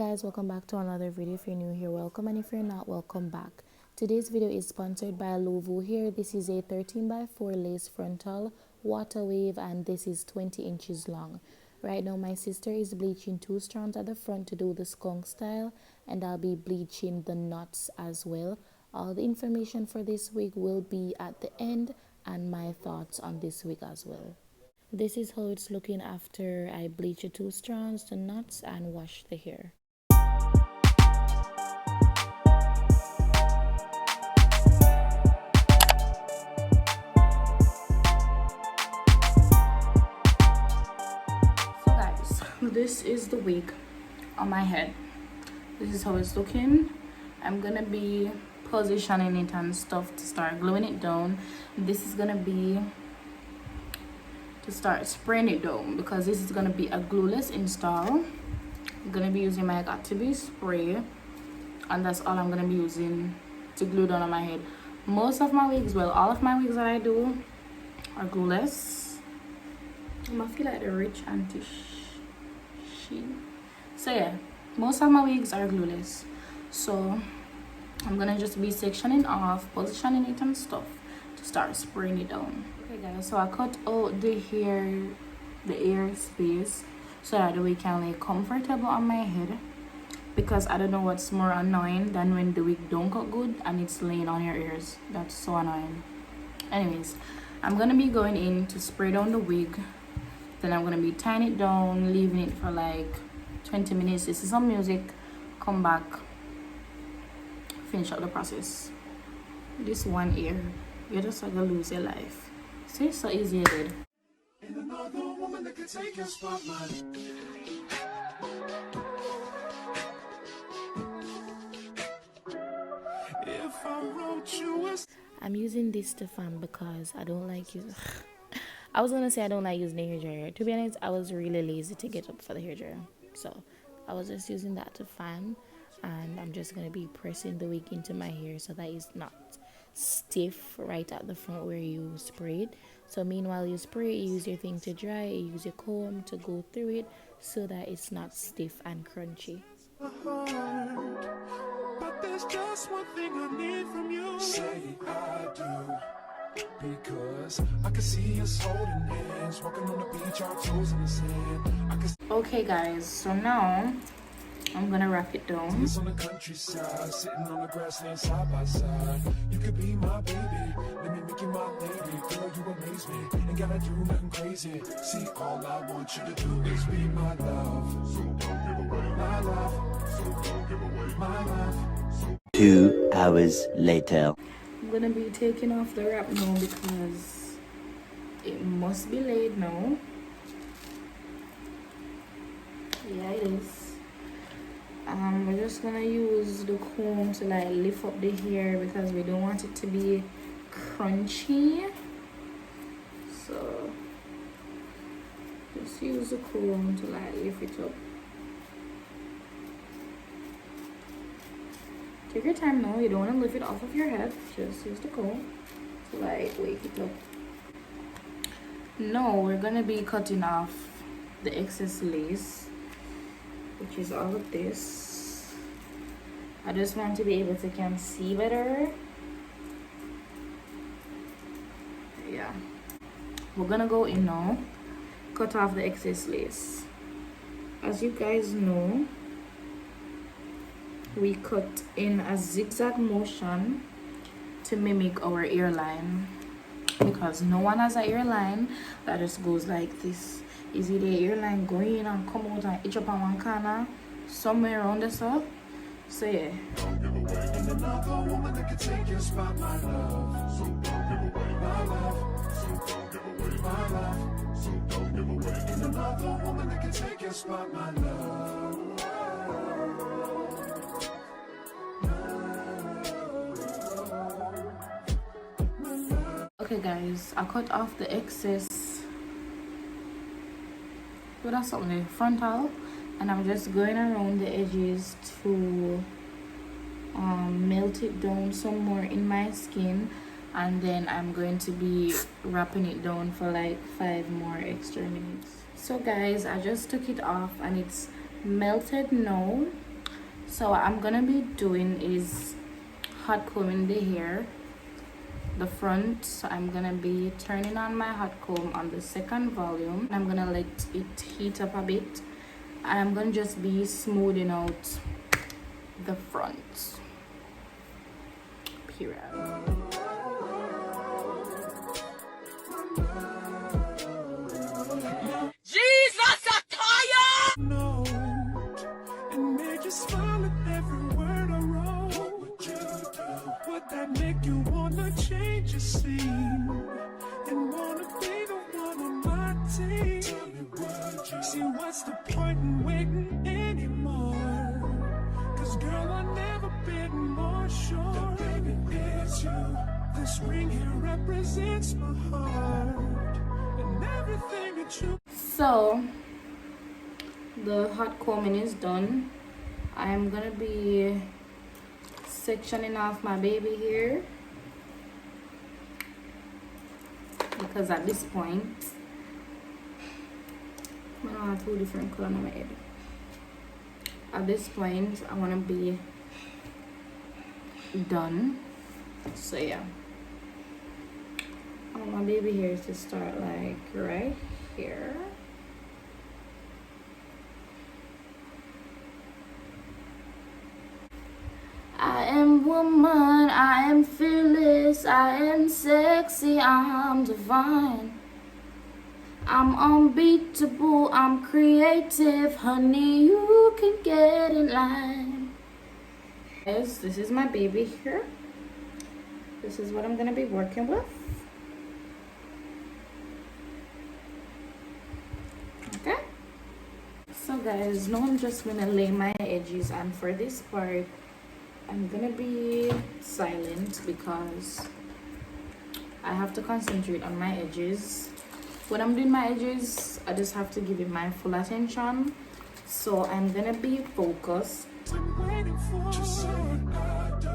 guys, welcome back to another video. If you're new here, welcome, and if you're not, welcome back. Today's video is sponsored by LOOVOO. Here, this is a 13x4 lace frontal water wave, and this is 20 inches long. Right now my sister is bleaching 2 strands at the front to do the skunk style, and I'll be bleaching the knots as well. All the information for this wig will be at the end, and my thoughts on this wig as well. This is how it's looking after I bleach the 2 strands, the knots, and wash the hair. So guys, this is the wig on my head. This is how it's looking. I'm gonna be positioning it and stuff to start gluing it down. This is gonna be to start spraying it down because this is going to be a glueless install. I'm going to be using my Got2b spray, and that's all I'm going to be using to glue down on my head. Most of my wigs, well, all of my wigs that I do are glueless. I feel like the rich auntie she. So yeah, most of my wigs are glueless. So I'm going to just be sectioning off, positioning it and stuff to start spraying it down. Okay guys, so I cut out the air space so that the wig can lay comfortable on my head, because I don't know what's more annoying than when the wig don't cut good and it's laying on your ears. That's so annoying. Anyways, I'm gonna be going in to spray down the wig, then I'm gonna be tying it down, leaving it for like 20 minutes, listen to some music, come back, finish up the process. This one ear, you're just like gonna lose your life. See, so easy it did. I'm using this to fan because I don't like using I was gonna say I don't like using the hairdryer. To be honest, I was really lazy to get up for the hairdryer, so I was just using that to fan, and I'm just gonna be pressing the wig into my hair so that it's not stiff right at the front where you spray it. So meanwhile you spray, you use your thing to dry, you use your comb to go through it so that it's not stiff and crunchy. But there's just one thing I need from you. Say I do, because I can see us holding hands, walking on the beach, our toes in the sand. Okay guys, so now I'm gonna wrap it down. On the countryside, sitting on the grassland side by side. You could be my baby, let me make you my lady. Girl, you amaze me, ain't gotta do nothing crazy. See, all I want you to do is be my love. So don't give away my love. So don't give away my love. 2 hours later. I'm gonna be taking off the wrap now because it must be laid now. Yeah, it is. We're just gonna use the comb to like lift up the hair because we don't want it to be crunchy. So just use the comb to like lift it up. Take your time now, you don't want to lift it off of your head, just use the comb to like wake it up. Now we're gonna be cutting off the excess lace, which is all of this. I just want to be able to can see better. Yeah, we're gonna go in now, cut off the excess lace. As you guys know, we cut in a zigzag motion to mimic our hairline, because no one has a hairline that just goes like this. Is it a hairline going in and come out and itch up on one corner somewhere around the so? So yeah. Don't give away. And another woman that can take your spot, my love. So don't give away my love. So don't give away my love. So don't give away. And another woman that can take your spot, my love. Okay guys, I cut off the excess, but that's on the frontal, and I'm just going around the edges to melt it down some more in my skin, and then I'm going to be wrapping it down for like 5 more extra minutes. So guys, I just took it off and it's melted now. So what I'm gonna be doing is hot combing the hair, the front. So I'm gonna be turning on my hot comb on the second volume. I'm gonna let it heat up a bit, and I'm gonna just be smoothing out the front. Period. Jesus, I'm tired! No, and made you smile at every word I wrote. What would you do? Would that make you wanna change your scene and wanna be the one on my team? Tell me, would you? See, what's the point in waiting anymore? Cause girl, I've never been more sure that baby, it's you. This ring here represents my heart and everything that you. So the hot combing is done. I'm gonna be sectioning off my baby hair because at this point I don't have two different colors on my head. At this point I want to be done. So yeah, I want my baby hair to start like right here. I am woman, I am fearless, I am sexy, I'm divine. I'm unbeatable, I'm creative, honey, you can get in line. Guys, this is my baby here. This is what I'm gonna be working with. Okay. So guys, now I'm just gonna lay my edges, and for this part I'm gonna be silent because I have to concentrate on my edges. When I'm doing my edges, I just have to give it my full attention. So I'm gonna be focused. I'm waiting for just say I do,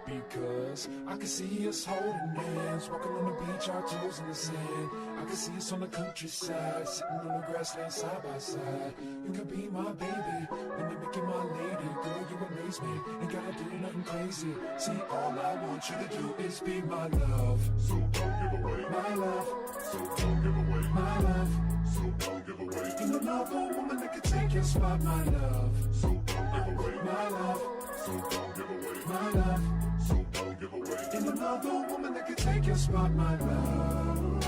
because I can see us holding hands, walking on the beach, our toes in the sand. I can see us on the countryside, sitting on the grassland side by side. You can be my baby, and you make you my lady. Girl, you amaze me, ain't gotta do nothing crazy. See, all I want you to do is be my love. So don't give away my love. So don't give away my love. So don't give away. Ain't another woman that can take your spot, my love. So don't give away my love. So don't give away my love. So don't give away. Ain't another woman that can take your spot, my love.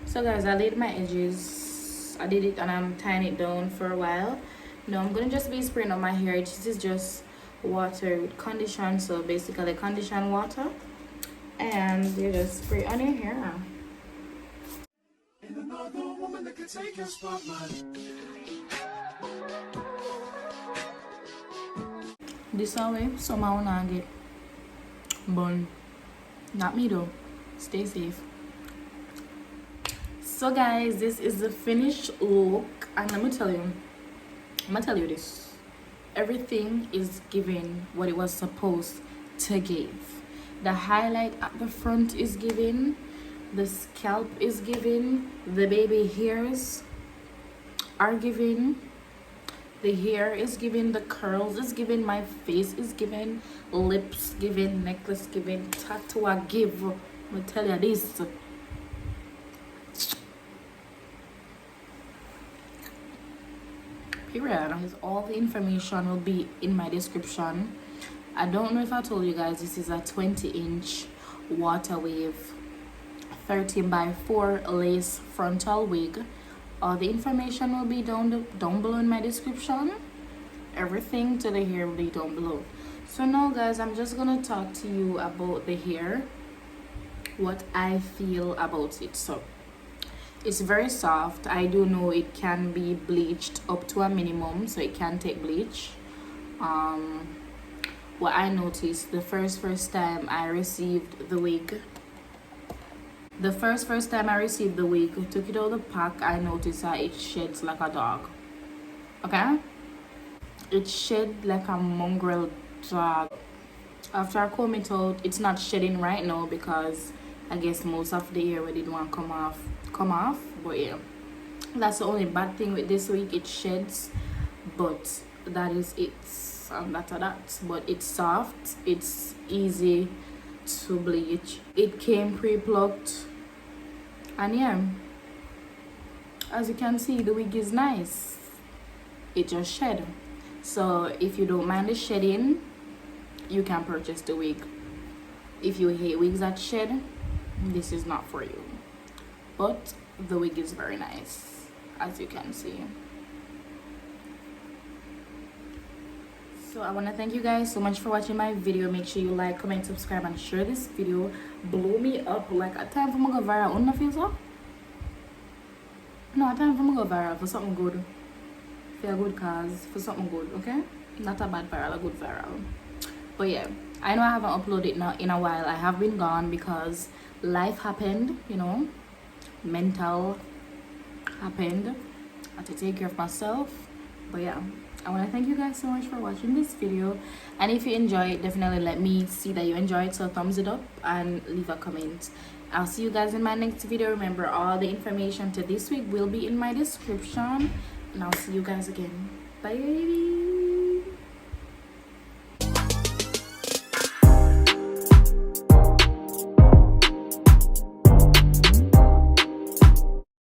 So guys, I laid my edges. I did it and I'm tying it down for a while. Now I'm gonna just be spraying on my hair. This is just water with condition, so basically condition water, and you just spray on your hair now. Ain't another woman that can take your spot, man. This way, somehow not get bun. Not me though. Stay safe. So guys, this is the finished look, and I'm gonna tell you this. Everything is giving what it was supposed to give. The highlight at the front is giving, the scalp is giving, the baby hairs are giving, the hair is giving, the curls is giving, my face is giving, lips giving, necklace giving, tattoo I give. I'm gonna tell you this. Period. All the information will be in my description. I don't know if I told you guys, this is a 20-inch water wave 13 by 4 lace frontal wig. All the information will be down below in my description. Everything to the hair will be down below. So now guys, I'm just gonna talk to you about the hair, what I feel about it. So it's very soft. I do know it can be bleached up to a minimum, so it can take bleach. What I noticed the first time I received the wig, took it out of the pack, I noticed that it sheds like a dog. Okay, it shed like a mongrel dog. After I comb it out, it's not shedding right now because I guess most of the hair we didn't want come off. But yeah, That's the only bad thing with this wig, it sheds, but that is it. That's that. But it's soft, it's easy to bleach. It came pre-plucked, and yeah, as you can see, the wig is nice. It just shed. So if you don't mind the shedding, you can purchase the wig. If you hate wigs that shed, this is not for you. But the wig is very nice, as you can see. So I want to thank you guys so much for watching my video. Make sure you like, comment, subscribe, and share this video. Blow me up. Like, a time for me go viral. Don't you feel so? No, a time for me go viral for something good. For a good cause, for something good, okay? Not a bad viral, a good viral. But yeah, I know I haven't uploaded now in a while. I have been gone because life happened, you know. Mental happened. I had to take care of myself. But yeah, I want to thank you guys so much for watching this video, and if you enjoy it, definitely let me see that you enjoy it, so thumbs it up and leave a comment. I'll see you guys in my next video. Remember, all the information to this week will be in my description, and I'll see you guys again. Bye.